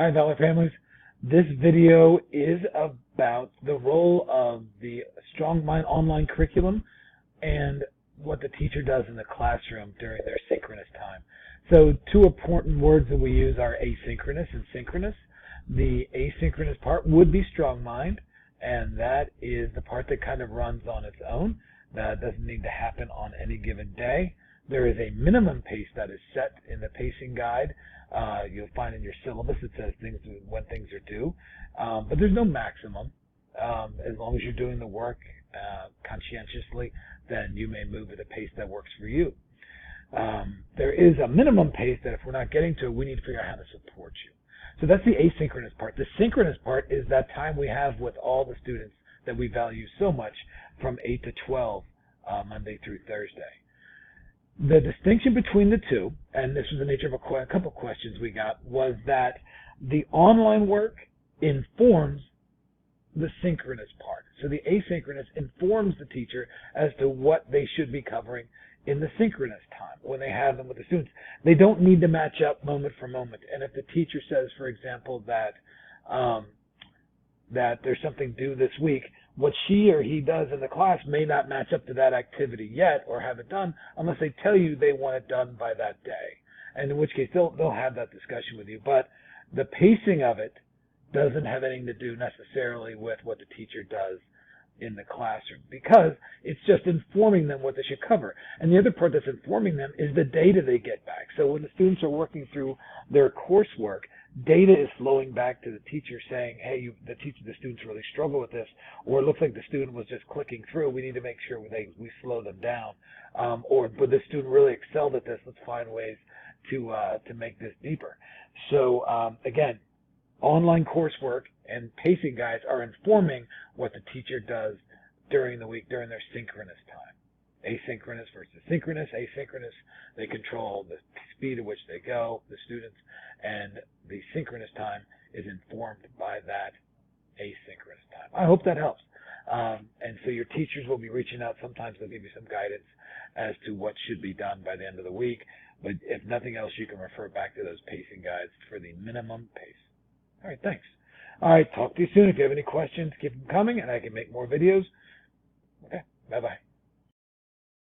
Hi, Valor families. This video is about the role of the StrongMind online curriculum and what the teacher does in the classroom during their synchronous time. So two important words that we use are asynchronous and synchronous. The asynchronous part would be StrongMind, and that is the part that kind of runs on its own. That doesn't need to happen on any given day. There is a minimum pace that is set in the pacing guide. You'll find in your syllabus it says when things are due, but there's no maximum. As long as you're doing the work conscientiously, then you may move at a pace that works for you. There is a minimum pace that if we're not getting to it, we need to figure out how to support you. So that's the asynchronous part. The synchronous part is that time we have with all the students that we value so much from 8 to 12, Monday through Thursday. The distinction between the two, and this was the nature of a couple of questions we got, was that the online work informs the synchronous part. So the asynchronous informs the teacher as to what they should be covering in the synchronous time when they have them with the students. They don't need to match up moment for moment. And if the teacher says, for example, that there's something due this week, what she or he does in the class may not match up to that activity yet or have it done unless they tell you they want it done by that day. And in which case they'll have that discussion with you. But the pacing of it doesn't have anything to do necessarily with what the teacher does in the classroom, because it's just informing them what they should cover. And the other part that's informing them is the data they get back. So when the students are working through their coursework, data is flowing back to the teacher saying, hey, the students really struggle with this, or it looks like the student was just clicking through. We need to make sure we slow them down. But the student really excelled at this. Let's find ways to make this deeper. So again, online coursework and pacing guides are informing what the teacher does during the week, during their synchronous time. Asynchronous versus synchronous. Asynchronous, they control the speed at which they go, the students, and the synchronous time is informed by that asynchronous time. I hope that helps. And so your teachers will be reaching out. Sometimes they'll give you some guidance as to what should be done by the end of the week. But if nothing else, you can refer back to those pacing guides for the minimum pace. All right, thanks. All right, talk to you soon. If you have any questions, keep them coming, and I can make more videos. Okay, bye-bye.